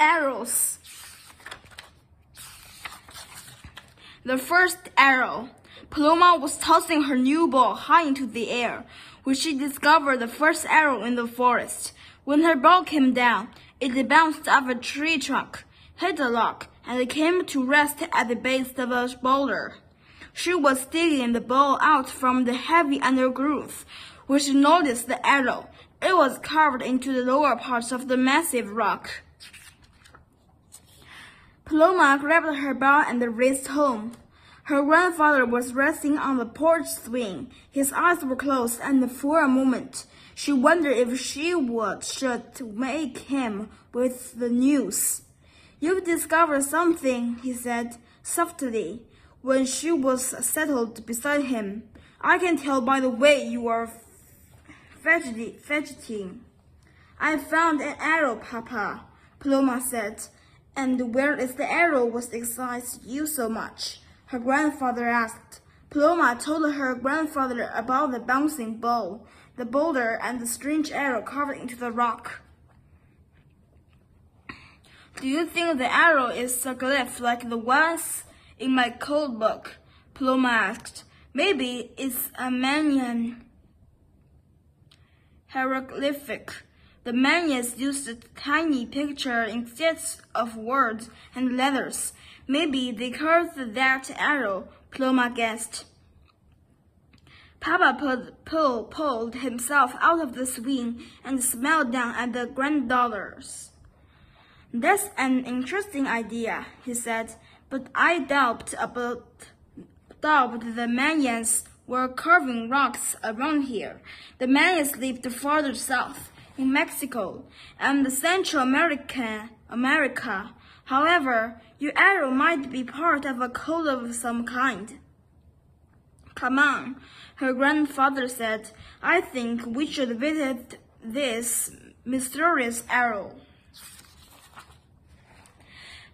Arrows. The first arrow. Paloma was tossing her new ball high into the air when she discovered the first arrow in the forest. When her ball came down, it bounced off a tree trunk, hit a log, and came to rest at the base of a boulder. She was digging the ball out from the heavy undergrowth when she noticed the arrow. It was carved into the lower parts of the massive rock. Paloma grabbed her ball and raced home. Her grandfather was resting on the porch swing. His eyes were closed, and for a moment, she wondered if she should wake him with the news. "You've discovered something," he said softly, when she was settled beside him. "I can tell by the way you are fidgeting." "I found an arrow, Papa," Paloma said. "And where is the arrow what excites you so much?" her grandfather asked. Paloma told her grandfather about the bouncing ball, the boulder, and the strange arrow carved into the rock. "Do you think the arrow is a glyph like the ones in my code book?" Paloma asked. "Maybe it's a Mayan hieroglyphic. The Mayans used a tiny picture instead of words and letters. Maybe they carved that arrow," Paloma guessed. Papa pulled himself out of the swing and smiled down at the granddaughters. "That's an interesting idea," he said, "but I doubt the Mayans were carving rocks around here. The Mayans lived farther south, in Mexico and Central America. However, your arrow might be part of a code of some kind." "Come on," her grandfather said. "I think we should visit this mysterious arrow."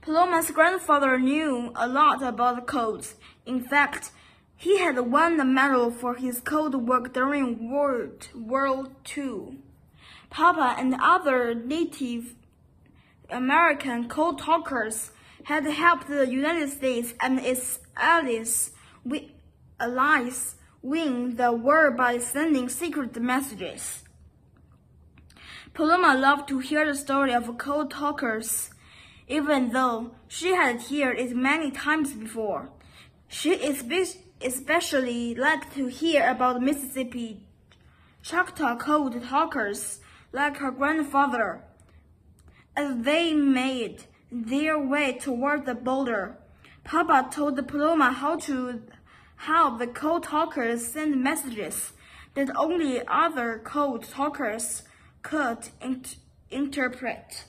Paloma's grandfather knew a lot about codes. In fact, he had won a medal for his code work during World War II. Papa and other Native American code talkers had helped the United States and its allies win the war by sending secret messages. Paloma loved to hear the story of code talkers, even though she had heard it many times before. She especially liked to hear about Mississippi Choctaw code talkers like her grandfather. As they made their way toward the boulder, Papa told Paloma how the code talkers send messages that only other code talkers could interpret.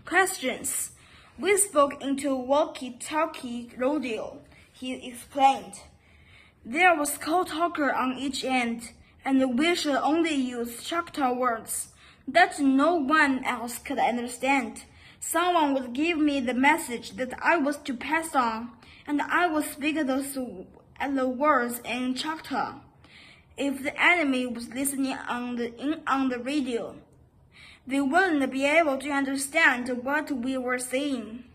"Questions. We spoke into walkie-talkie radio," he explained. "There was code talker on each end, and we should only use Choctaw words that no one else could understand. Someone would give me the message that I was to pass on, and I would speak the words in Choctaw. If the enemy was listening on the radio, they wouldn't be able to understand what we were saying."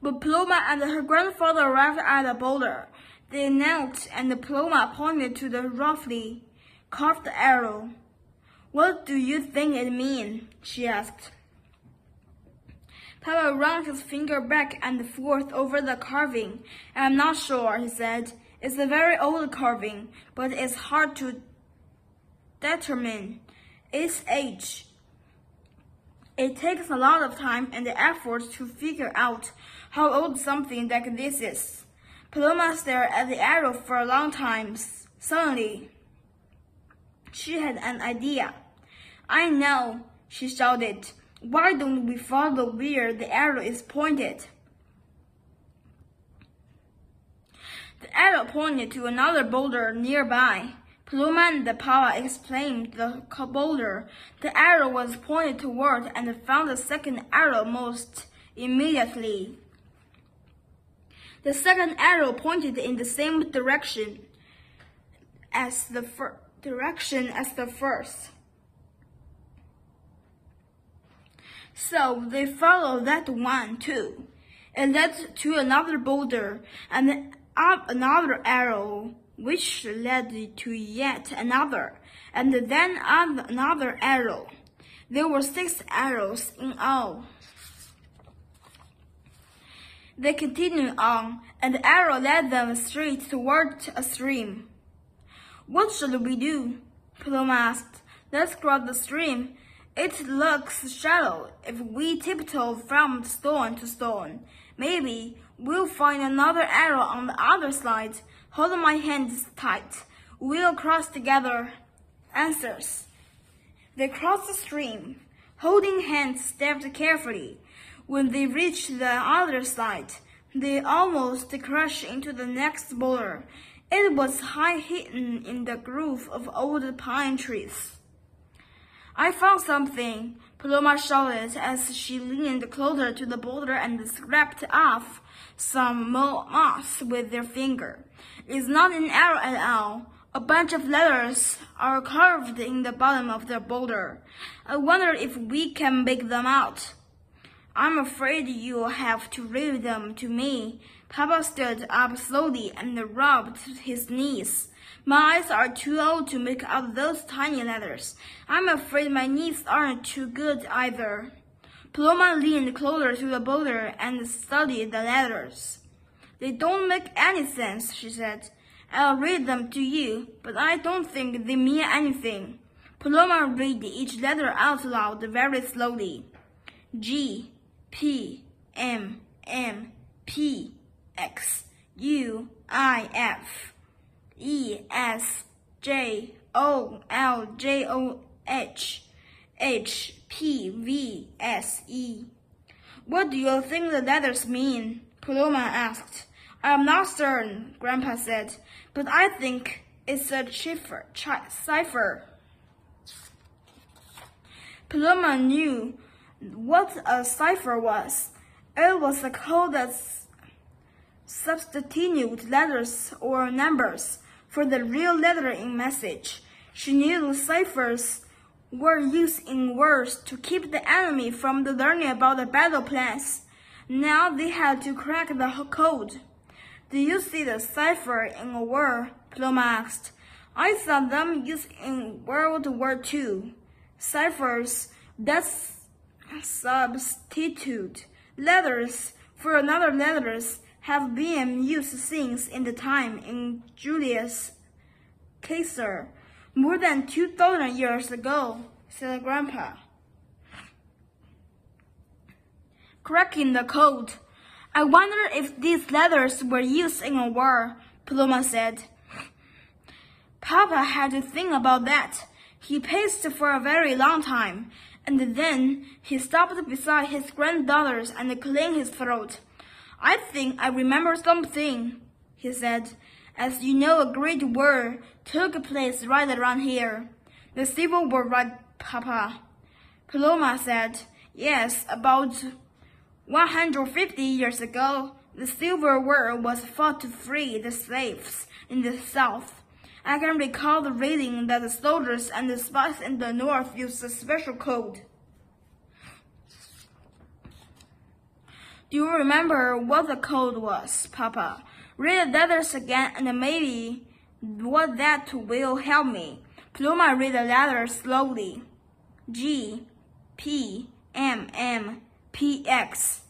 But Paloma and her grandfather arrived at the boulder. They knelt, and Paloma pointed to the roughly carved arrow. "What do you think it means?" she asked. Papa ran his finger back and forth over the carving. "I'm not sure," he said. "It's a very old carving, but it's hard to determine its age. It takes a lot of time and effort to figure out how old something like this is." Paloma stared at the arrow for a long time. Suddenly, she had an idea. "I know," she shouted. "Why don't we follow where the arrow is pointed?" The arrow pointed to another boulder nearby. Paloma and Papa explained the boulder the arrow was pointed toward and found the second arrow most immediately. The second arrow pointed in the same direction as the first. So they followed that one too. It led to another boulder and up another arrow, which led to yet another, and then up another arrow. There were 6 arrows in all. They continued on, and the arrow led them straight toward a stream. What should we do? Paloma asked. Let's cross the stream. It looks shallow if we tiptoe from stone to stone. Maybe we'll find another arrow on the other side. Hold my hands tight. We'll cross together. Answers. They crossed the stream, holding hands stepped carefully. When they reached the other side, they almost crashed into the next boulder. It was hidden in the grove of old pine trees. I found something, Paloma shouted as she leaned closer to the boulder and scraped off some moss with their finger. It's not an arrow at all. A bunch of letters are carved in the bottom of the boulder. I wonder if we can make them out. I'm afraid you'll have to read them to me. Papa stood up slowly and rubbed his knees. My eyes are too old to make out those tiny letters. I'm afraid my knees aren't too good either. Paloma leaned closer to the boulder and studied the letters. They don't make any sense, she said. I'll read them to you, but I don't think they mean anything. Paloma read each letter out loud very slowly. G, P, M, M, P, X, U, I, F, E, S, J, O, L, J, O, H, H, P, V, S, E. What do you think the letters mean? Paloma asked. I'm not certain, Grandpa said, but I think it's a cipher. Paloma knew what a cipher was. It was a code that substituted letters or numbers for the real letter in message. She knew ciphers were used in wars to keep the enemy from learning about the battle plans. Now they had to crack the code. Do you see the cipher in a war? Paloma asked. I saw them used in World War II. Ciphers that substitute letters for another letters have been used since in the time in Julius Caesar, more than 2,000 years ago, said Grandpa. Cracking the code. I wonder if these letters were used in a war, Paloma said. Papa had to think about that. He paced for a very long time, and then he stopped beside his granddaughters and cleared his throat. I think I remember something, he said. As you know, a great war took place right around here. The Civil War, right, Papa? Paloma said. Yes, about 150 years ago, the Civil War was fought to free the slaves in the South. I can recall the reading that the soldiers and the spies in the North used a special code. Do you remember what the code was, Papa? Read the letters again and maybe what that will help me. Paloma read the letters slowly. G, P, M, M, P, X,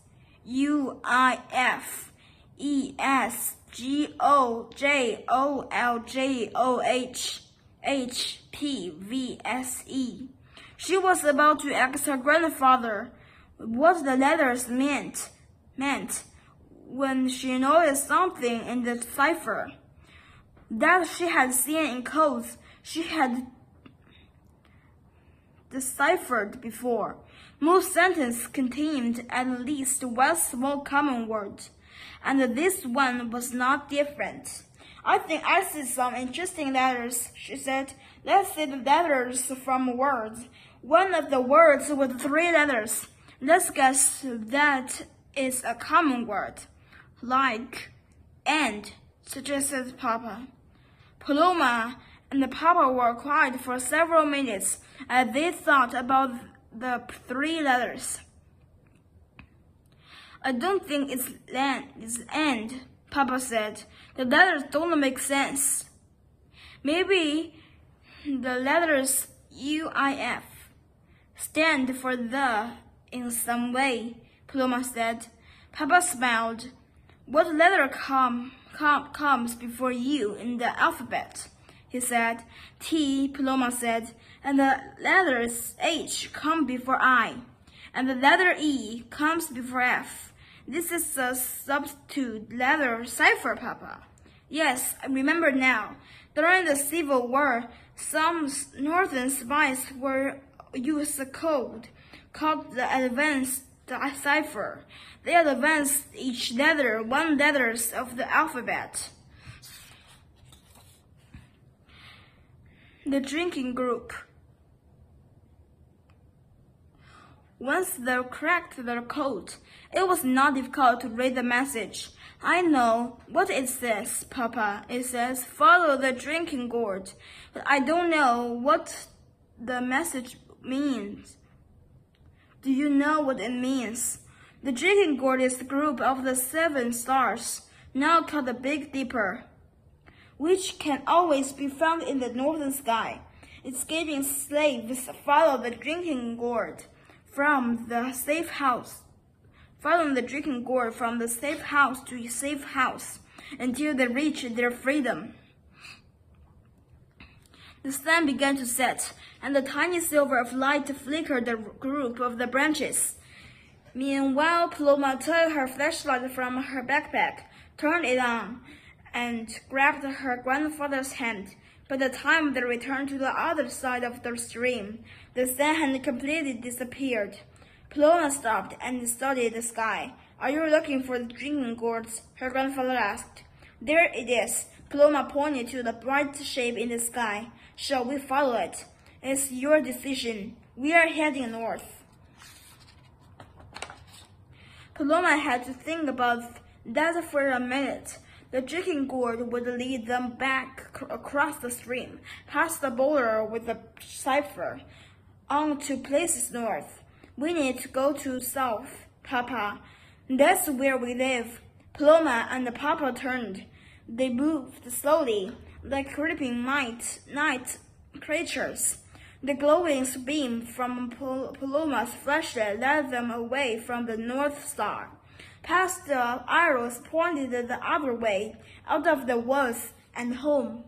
U, I, F, E, S, G, O, J, O, L, J, O, H, H, P, V, S, E. She was about to ask her grandfather what the letters meant when she noticed something in the cipher that she had seen in codes she had deciphered before. Most sentences contained at least one small common word, and this one was not different. I think I see some interesting letters, she said. Let's see the letters from words. One of the words with 3 letters. Let's guess that is a common word, like and, suggested Papa. Paloma and Papa were quiet for several minutes as they thought about the 3 letters. I don't think it's end, Papa said. The letters don't make sense. Maybe the letters UIF stand for the in some way, Paloma said. Papa smiled. What letter comes before U in the alphabet? He said. T, Paloma said, and the letters H come before I, and the letter E comes before F. This is a substitute letter cipher, Papa. Yes, I remember now. During the Civil War, some northern spies used a code called the advanced cipher. They advanced each letter 1 letter of the alphabet. The drinking group. Once they cracked their code, it was not difficult to read the message. I know what it says, Papa. It says, follow the drinking gourd. But I don't know what the message means. Do you know what it means? The drinking gourd is the group of the 7 stars, now called the Big Dipper, which can always be found in the northern sky. Escaping slaves follow the drinking gourd from the safe house. Following the drinking gourd from the safe house to safe house until they reach their freedom. The sun began to set, and the tiny silver of light flickered the group of the branches. Meanwhile, Paloma took her flashlight from her backpack, turned it on, and grabbed her grandfather's hand. By the time they returned to the other side of the stream, the sun had completely disappeared. Paloma stopped and studied the sky. Are you looking for the drinking gourds? Her grandfather asked. There it is. Paloma pointed to the bright shape in the sky. Shall we follow it? It's your decision. We are heading north. Paloma had to think about that for a minute. The drinking gourd would lead them back across the stream, past the boulder with the cipher, on to places north. We need to go to south, Papa. That's where we live. Paloma and Papa turned. They moved slowly, like creeping night creatures. The glowing beam from Paloma's flashlight led them away from the North Star. Past the arrows pointed the other way, out of the woods and home.